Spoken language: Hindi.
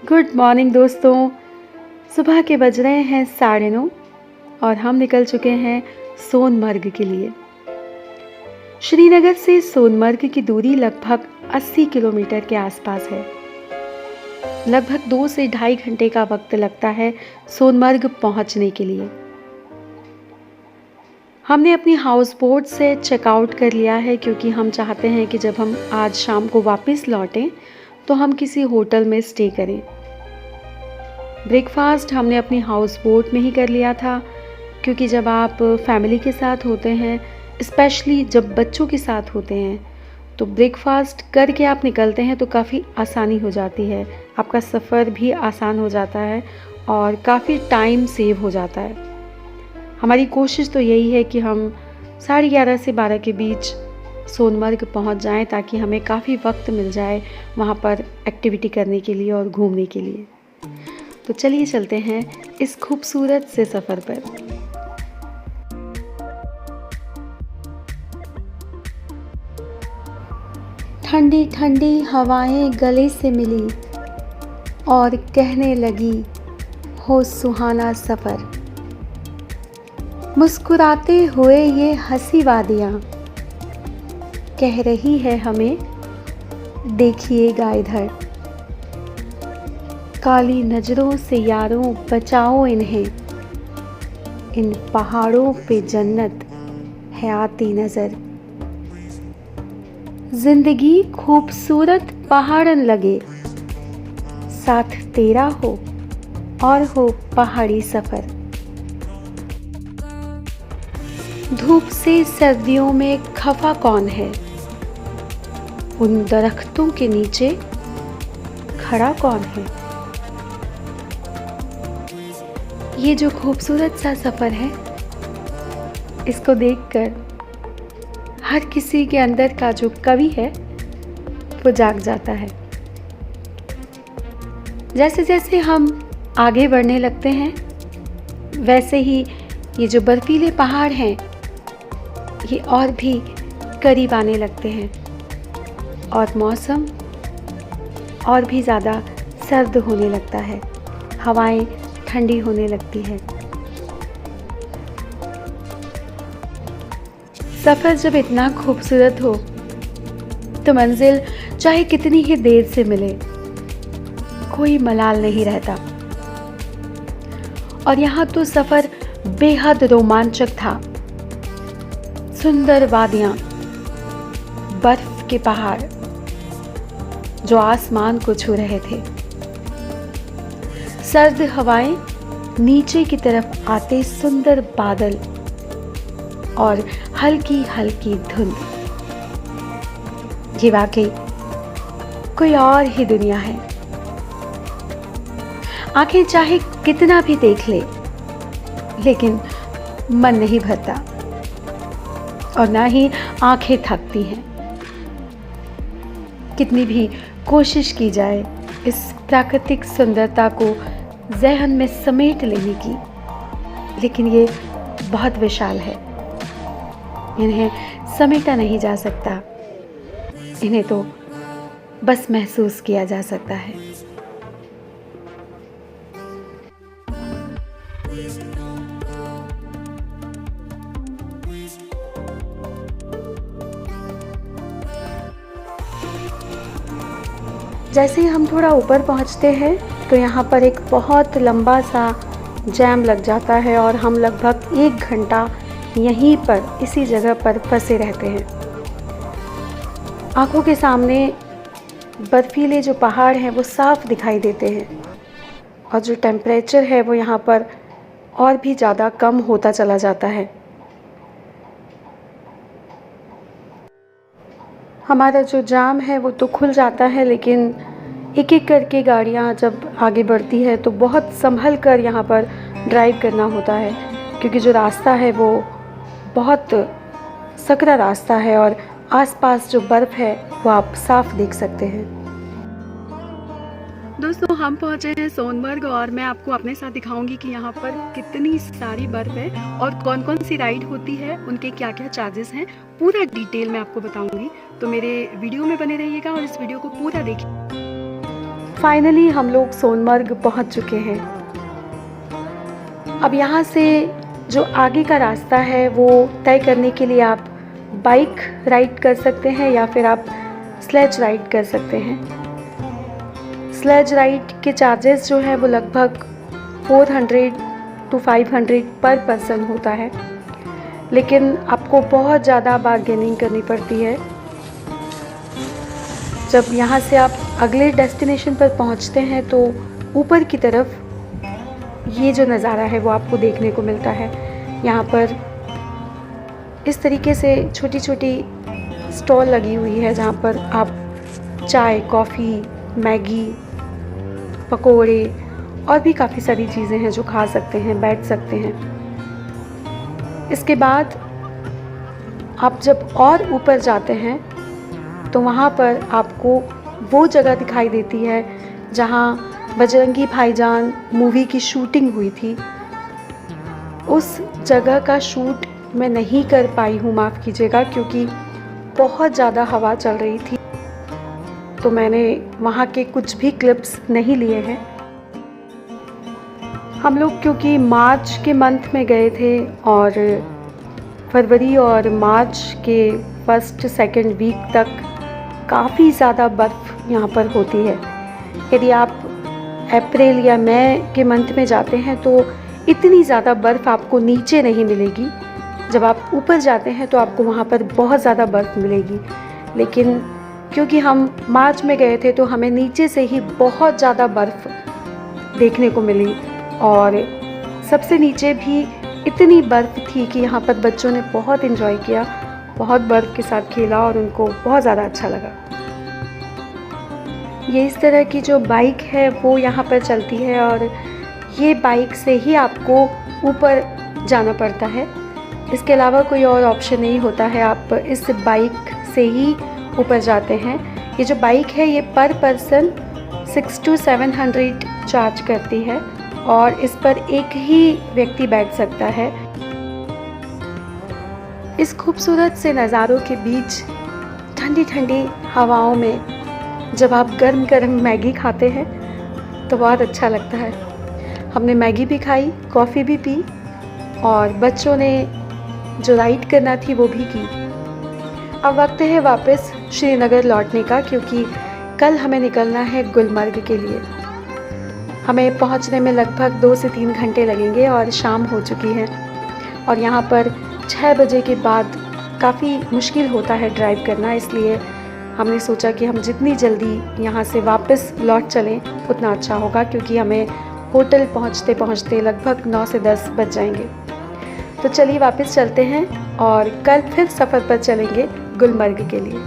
गुड मॉर्निंग दोस्तों। सुबह के बज रहे हैं 9:30 और हम निकल चुके हैं सोनमर्ग के लिए। श्रीनगर से सोनमर्ग की दूरी लगभग 80 किलोमीटर के आसपास है। लगभग 2 से ढाई घंटे का वक्त लगता है सोनमर्ग पहुंचने के लिए। हमने अपनी हाउस बोट से चेकआउट कर लिया है क्योंकि हम चाहते हैं कि जब हम आज शाम को वापस लौटें तो हम किसी होटल में स्टे करें। ब्रेकफास्ट हमने अपनी हाउस बोट में ही कर लिया था क्योंकि जब आप फैमिली के साथ होते हैं, स्पेशली जब बच्चों के साथ होते हैं, तो ब्रेकफास्ट करके आप निकलते हैं तो काफ़ी आसानी हो जाती है। आपका सफ़र भी आसान हो जाता है और काफ़ी टाइम सेव हो जाता है। हमारी कोशिश तो यही है कि हम 11:30 से 12 के बीच सोनमर्ग पहुंच जाएं ताकि हमें काफ़ी वक्त मिल जाए वहां पर एक्टिविटी करने के लिए और घूमने के लिए। तो चलिए चलते हैं इस खूबसूरत से सफ़र पर। ठंडी ठंडी हवाएं गले से मिली और कहने लगी हो सुहाना सफ़र। मुस्कुराते हुए ये हंसी वादियाँ कह रही है हमें देखिएगा इधर। काली नजरों से यारों बचाओ इन्हें, इन पहाड़ों पे जन्नत है आती नजर। जिंदगी खूबसूरत पहाड़न लगे, साथ तेरा हो और हो पहाड़ी सफर। धूप से सर्दियों में खफा कौन है, उन दरख्तों के नीचे खड़ा कौन है। ये जो खूबसूरत सा सफ़र है, इसको देखकर हर किसी के अंदर का जो कवि है वो जाग जाता है। जैसे जैसे हम आगे बढ़ने लगते हैं वैसे ही ये जो बर्फीले पहाड़ हैं ये और भी करीब आने लगते हैं और मौसम और भी ज़्यादा सर्द होने लगता है, हवाएं ठंडी होने लगती है। सफ़र जब इतना खूबसूरत हो तो मंजिल चाहे कितनी ही देर से मिले कोई मलाल नहीं रहता। और यहाँ तो सफ़र बेहद रोमांचक था। सुंदर वादियाँ, बर्फ के पहाड़ जो आसमान को छू रहे थे, सर्द हवाएं, नीचे की तरफ आते सुंदर बादल और हल्की हल्की धुंध। ये वाकई कोई और ही दुनिया है। आंखें चाहे कितना भी देख ले लेकिन मन नहीं भरता और ना ही आंखें थकती हैं। कितनी भी कोशिश की जाए इस प्राकृतिक सुंदरता को ज़हन में समेट लेने की, लेकिन ये बहुत विशाल है। इन्हें समेटा नहीं जा सकता, इन्हें तो बस महसूस किया जा सकता है। जैसे ही हम थोड़ा ऊपर पहुंचते हैं तो यहाँ पर एक बहुत लंबा सा जैम लग जाता है और हम लगभग 1 घंटा यहीं पर इसी जगह पर फंसे रहते हैं। आंखों के सामने बर्फीले जो पहाड़ हैं वो साफ दिखाई देते हैं और जो टेम्परेचर है वो यहाँ पर और भी ज़्यादा कम होता चला जाता है। हमारा जो जाम है वो तो खुल जाता है, लेकिन एक एक करके गाड़ियाँ जब आगे बढ़ती है तो बहुत संभल कर यहाँ पर ड्राइव करना होता है क्योंकि जो रास्ता है वो बहुत सकरा रास्ता है और आसपास जो बर्फ़ है वो आप साफ देख सकते हैं। दोस्तों, हम पहुंचे हैं सोनमर्ग और मैं आपको अपने साथ दिखाऊंगी कि यहाँ पर कितनी सारी बर्फ़ है और कौन कौन सी राइड होती है, उनके क्या क्या चार्जेस हैं, पूरा डिटेल मैं आपको बताऊंगी। तो मेरे वीडियो में बने रहिएगा और इस वीडियो को पूरा देखिए। फाइनली हम लोग सोनमर्ग पहुंच चुके हैं। अब यहाँ से जो आगे का रास्ता है वो तय करने के लिए आप बाइक राइड कर सकते हैं या फिर आप स्लेज राइड कर सकते हैं। स्लेज राइड के चार्जेस जो है वो लगभग 400 to 500 पर पर्सन होता है, लेकिन आपको बहुत ज़्यादा बार्गेनिंग करनी पड़ती है। जब यहाँ से आप अगले डेस्टिनेशन पर पहुँचते हैं तो ऊपर की तरफ ये जो नज़ारा है वो आपको देखने को मिलता है। यहाँ पर इस तरीके से छोटी छोटी स्टॉल लगी हुई है जहाँ पर आप चाय, कॉफ़ी, मैगी, पकोड़े और भी काफ़ी सारी चीज़ें हैं जो खा सकते हैं, बैठ सकते हैं। इसके बाद आप जब और ऊपर जाते हैं तो वहाँ पर आपको वो जगह दिखाई देती है जहाँ बजरंगी भाईजान मूवी की शूटिंग हुई थी। उस जगह का शूट मैं नहीं कर पाई हूँ, माफ़ कीजिएगा, क्योंकि बहुत ज़्यादा हवा चल रही थी, तो मैंने वहाँ के कुछ भी क्लिप्स नहीं लिए हैं। हम लोग क्योंकि मार्च के मंथ में गए थे और फरवरी और मार्च के फर्स्ट सेकंड वीक तक काफ़ी ज़्यादा बर्फ़ यहाँ पर होती है। यदि आप अप्रैल या मई के मंथ में जाते हैं तो इतनी ज़्यादा बर्फ़ आपको नीचे नहीं मिलेगी। जब आप ऊपर जाते हैं तो आपको वहाँ पर बहुत ज़्यादा बर्फ़ मिलेगी, लेकिन क्योंकि हम मार्च में गए थे तो हमें नीचे से ही बहुत ज़्यादा बर्फ़ देखने को मिली और सबसे नीचे भी इतनी बर्फ़ थी कि यहाँ पर बच्चों ने बहुत एंजॉय किया, बहुत बर्फ़ के साथ खेला और उनको बहुत ज़्यादा अच्छा लगा। ये इस तरह की जो बाइक है वो यहाँ पर चलती है और ये बाइक से ही आपको ऊपर जाना पड़ता है। इसके अलावा कोई और ऑप्शन नहीं होता है, आप इस बाइक से ही ऊपर जाते हैं। ये जो बाइक है ये पर पर्सन 600 to 700 चार्ज करती है और इस पर एक ही व्यक्ति बैठ सकता है। इस खूबसूरत से नज़ारों के बीच ठंडी ठंडी हवाओं में जब आप गर्म गर्म मैगी खाते हैं तो बहुत अच्छा लगता है। हमने मैगी भी खाई, कॉफ़ी भी पी और बच्चों ने जो राइड करना थी वो भी की। अब वक्त है वापस श्रीनगर लौटने का, क्योंकि कल हमें निकलना है गुलमर्ग के लिए। हमें पहुंचने में लगभग 2 से 3 घंटे लगेंगे और शाम हो चुकी है और यहाँ पर 6 बजे के बाद काफ़ी मुश्किल होता है ड्राइव करना, इसलिए हमने सोचा कि हम जितनी जल्दी यहाँ से वापस लौट चलें उतना अच्छा होगा, क्योंकि हमें होटल पहुँचते पहुँचते लगभग 9 से 10 बज जाएंगे। तो चलिए वापस चलते हैं और कल फिर सफ़र पर चलेंगे गुलमर्ग के लिए।